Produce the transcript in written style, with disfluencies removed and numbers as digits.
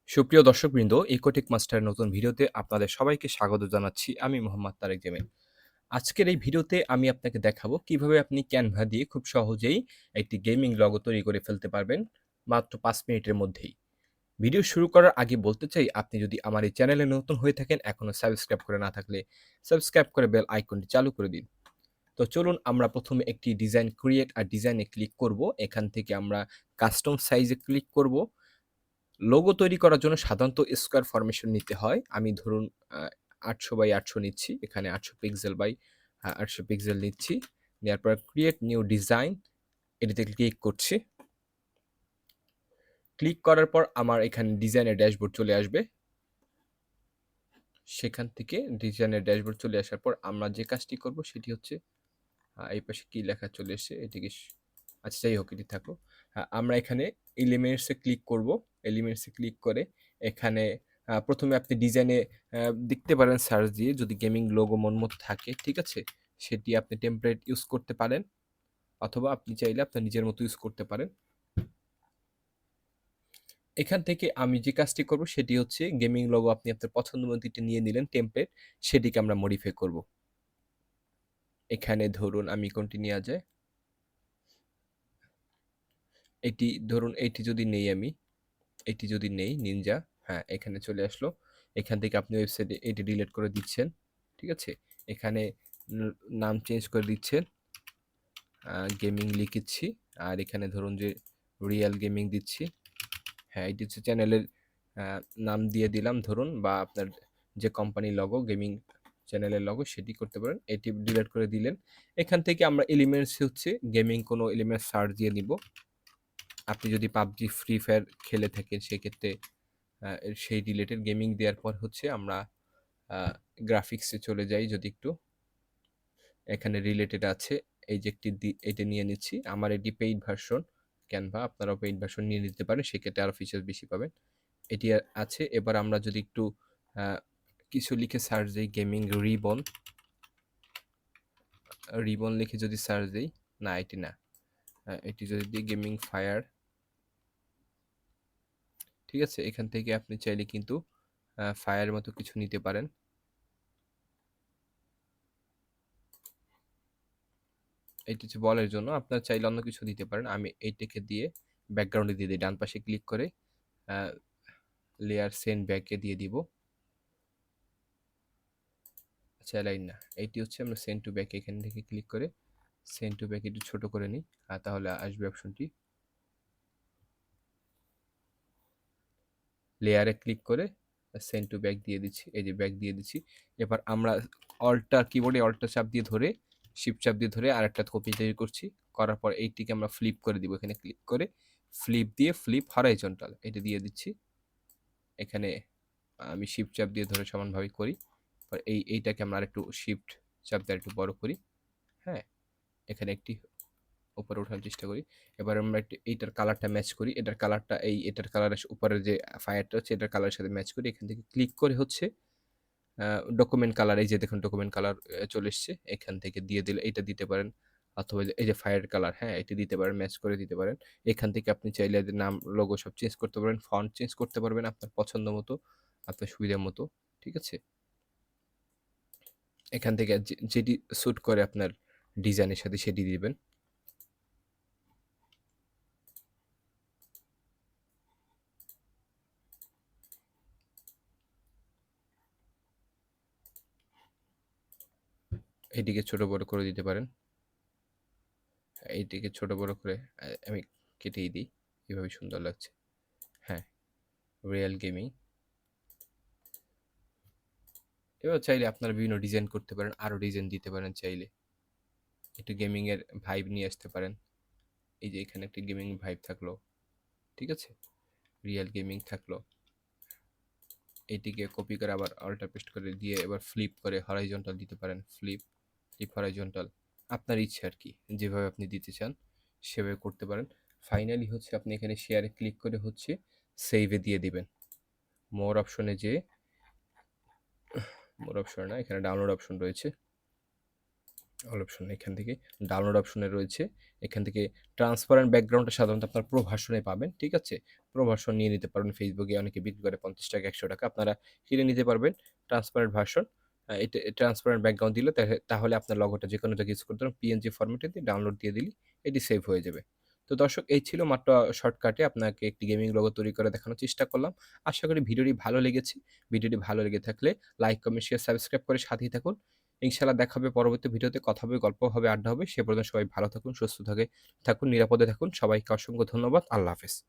সুপ্রিয় দর্শকবৃন্দ, EcoTechMaster নতুন ভিডিওতে আপনাদের সবাইকে স্বাগত জানাচ্ছি। আমি মোহাম্মদ তারেক জামিল। আজকের এই ভিডিওতে আমি আপনাকে দেখাবো কিভাবে আপনি ক্যানভা দিয়ে খুব সহজেই একটি গেমিং লগো তৈরি করে ফেলতে পারবেন মাত্র ৫ মিনিটের মধ্যেই। ভিডিও শুরু করার আগে বলতে চাই, আপনি যদি আমার এই চ্যানেলে নতুন হয়ে থাকেন, এখনো সাবস্ক্রাইব করে না থাকলে সাবস্ক্রাইব করে বেল আইকনটি চালু করে দিন। তো চলুন আমরা প্রথমে একটি ডিজাইন ক্রিয়েট আর ডিজাইনে ক্লিক করব। এখান থেকে আমরা কাস্টম সাইজে ক্লিক করব। লোগো তৈরি করার জন্য সাধারণত স্কোয়ার ফরমেশন নিতে হয়। আমি ধরুন 800 বাই 800 নিচ্ছি। এখানে 800 পিক্সেল বাই 800 পিক্সেল নিচ্ছি। নেওয়ার পর ক্রিয়েট নিউ ডিজাইন, এটিতে ক্লিক করছি। ক্লিক করার পর আমার এখানে ডিজাইনের ড্যাশবোর্ড চলে আসবে। সেখান থেকে ডিজাইনের ড্যাশবোর্ড চলে আসার পর আমরা যে কাজটি করব সেটি হচ্ছে, এই পাশে কি লেখা চলে এসেছে এটিকে আচ্ছা যাই হোক, এটি থাকুক। আমরা এখানে এলিমেন্টসে ক্লিক করব। এলিমেন্টসে ক্লিক করে এখানে প্রথমে আপনি ডিজাইনে দেখতে পারেন সার্চ দিয়ে, যদি গেমিং লোগো মন মতো থাকে, ঠিক আছে, সেটি আপনি টেমপ্লেট ইউজ করতে পারেন, অথবা আপনি চাইলে আপনার নিজের মতো ইউজ করতে পারেন। এখান থেকে আমি যে কাজটি করব সেটি হচ্ছে, গেমিং লোগো আপনি আপনার পছন্দ মতো নিয়ে নিলেন টেমপ্লেট, সেটিকে আমরা মডিফাই করব। এখানে ধরুন আমি কোনটি নেওয়া যায়, এটি ধরুন, এটি যদি নেই আমি, এটি যদি নেই নিনজা, হ্যাঁ এখানে চলে আসলো। এখান থেকে আপনি ওয়েবসাইটে এটি ডিলিট করে দিচ্ছেন, ঠিক আছে। এখানে নাম চেঞ্জ করে দিচ্ছেন, গেমিং লিখেছি, আর এখানে ধরুন যে রিয়েল গেমিং দিচ্ছি। হ্যাঁ, এটি হচ্ছে চ্যানেলের নাম দিয়ে দিলাম ধরুন, বা আপনার যে কোম্পানি লগো, গেমিং চ্যানেলের লগো, সেটি করতে পারেন। এটি ডিলিট করে দিলেন। এখান থেকে আমরা এলিমেন্টস হচ্ছে গেমিং কোনো এলিমেন্ট সার্চ দিয়ে নিব। আপনি যদি পাবজি ফ্রি ফায়ার খেলে থাকেন সেক্ষেত্রে সেই রিলেটেড গেমিং দেওয়ার পর হচ্ছে আমরা গ্রাফিক্সে চলে যাই। যদি একটু এখানে রিলেটেড আছে, এই যে একটি এটা নিয়ে নিচ্ছি। আমার এটি পেইড ভার্সন ক্যানভা, আপনারাও পেইড ভার্সন নিয়ে নিতে পারেন, সেক্ষেত্রে আরও ফিচার বেশি পাবেন। এটি আছে। এবার আমরা যদি একটু কিছু লিখে সার্চ দিই, গেমিং রিবন, রিবন লিখে যদি সার্চ দিই, না এটি না, এটি যদি দিই গেমিং ফায়ার, ঠিক আছে। এখান থেকে আপনি চাইলে কিন্তু ফায়ার মতো কিছু নিতে পারেন। এটি হচ্ছে বলের জন্য, আপনার চাইলে অন্য কিছু দিতে পারেন। আমি এইটাকে দিয়ে ব্যাকগ্রাউন্ডে দিয়ে দিই, ডান পাশে ক্লিক করে লেয়ার সেন্ড ব্যাকে দিয়ে দিব। আচ্ছা লাইন না, এইটি হচ্ছে আমরা সেন্ড টু ব্যাক, এখান থেকে ক্লিক করে সেন্ড টু ব্যাক একটু ছোট করে নিই, তাহলে আসবে অপশনটি। লেয়ারে ক্লিক করে সেন্ড টু ব্যাক দিয়ে দিচ্ছি, এই যে ব্যাক দিয়ে দিচ্ছি। এবার আমরা অল্টার কিবোর্ডে অল্টার চাপ দিয়ে ধরে, শিফট চাপ দিয়ে ধরে আরেকটা কপি তৈরি করছি। করার পর এইটিকে আমরা ফ্লিপ করে দিব, এখানে ক্লিক করে ফ্লিপ দিয়ে ফ্লিপ হরাইজন্টাল এটা দিয়ে দিচ্ছি। এখানে আমি শিফট চাপ দিয়ে ধরে সমানভাবে করি। এইটাকে আমরা আরেকটু শিফট চাপ দিয়ে একটু বড় করি। হ্যাঁ, এখানে একটি উপরে ওঠার চেষ্টা করি। এবার আমরা একটু এইটার কালারটা ম্যাচ করি, এটার কালারটা এটার কালারের উপরের যে ফায়ারটা হচ্ছে এটার কালারের সাথে ম্যাচ করি। এখান থেকে ক্লিক করে হচ্ছে ডকুমেন্ট কালার, এই যে দেখুন ডকুমেন্ট কালার চলে এসছে, এখান থেকে দিয়ে দিলে এইটা দিতে পারেন, অথবা এই যে ফায়ার কালার, হ্যাঁ এটি দিতে পারেন, ম্যাচ করে দিতে পারেন। এখান থেকে আপনি চাইলে নাম লোগো সব চেঞ্জ করতে পারেন, ফন্ট চেঞ্জ করতে পারবেন আপনার পছন্দ মতো, আপনার সুবিধা মতো, ঠিক আছে। এখান থেকে যেটি স্যুট করে আপনার ডিজাইনের সাথে সেটি দিবেন। এটিকে ছোট বড় করে দিতে পারেন। এইটিকে ছোট বড় করে আমি কেটেই দিই, এভাবে সুন্দর লাগছে। হ্যাঁ, রিয়েল গেমিং। এবার চাইলে আপনারা বিভিন্ন ডিজাইন করতে পারেন, আরও ডিজাইন দিতে পারেন চাইলে, একটু গেমিংয়ের ভাইব নিয়ে আসতে পারেন। এই যে এখানে একটি গেমিং ভাইব থাকলো, ঠিক আছে, রিয়েল গেমিং থাকলো। এটিকে কপি করে আবার অল্টার পেস্ট করে দিয়ে এবার ফ্লিপ করে হরাইজন্টাল দিতে পারেন, ফ্লিপ ফ্লিপ হরাইজন্টাল, আপনার ইচ্ছে আর কি, যেভাবে আপনি দিতে চান সেভাবে করতে পারেন। ফাইনালি হচ্ছে আপনি এখানে শেয়ারে ক্লিক করে হচ্ছে সেভে দিয়ে দিবেন। মোর অপশনে যে, মোর অপশন না, এখানে ডাউনলোড অপশন রয়েছে, অল অপশন এখান থেকে ডাউনলোড অপশনে রয়েছে। এখান থেকে ট্রান্সপারেন্ট ব্যাকগ্রাউন্ডটা সাধারণত আপনার প্রো ভার্সনে পাবেন। ঠিক আছে? প্রো ভার্সন নিয়ে নিতে পারবেন। ফেসবুকে অনেকে বিক্রি করে ৳৫০ ৳১০০ আপনারা কিনে নিতে পারবেন ট্রান্সপারেন্ট ভার্সন। এটা ট্রান্সপারেন্ট ব্যাকগ্রাউন্ড দিলে তাহলে আপনার লোগোটা যেকোনো জায়গায় ইউজ করতে পারবেন। পিএনজি ফরম্যাটে দিয়ে ডাউনলোড দিয়ে দিলেই এটি সেভ হয়ে যাবে। তো দর্শক এই ছিল মাত্র শর্টকাটে আপনাকে একটি গেমিং লোগো তৈরি করে দেখানোর চেষ্টা করলাম। আশা করি ভিডিওটি ভালো লেগেছে। ভিডিওটি ভালো লেগে থাকলে লাইক, কমেন্ট, শেয়ার, সাবস্ক্রাইব করে সাথেই থাকুন। ইনশাআল্লাহ দেখা হবে পরবর্তী ভিডিওতে। কথা হবে, গল্প হবে, আড্ডা হবে। সে পর্যন্ত সবাই ভালো থাকুন, সুস্থ থাকুন, নিরাপদে থাকুন। সবাইকে অসংখ্য ধন্যবাদ। আল্লাহ হাফেজ।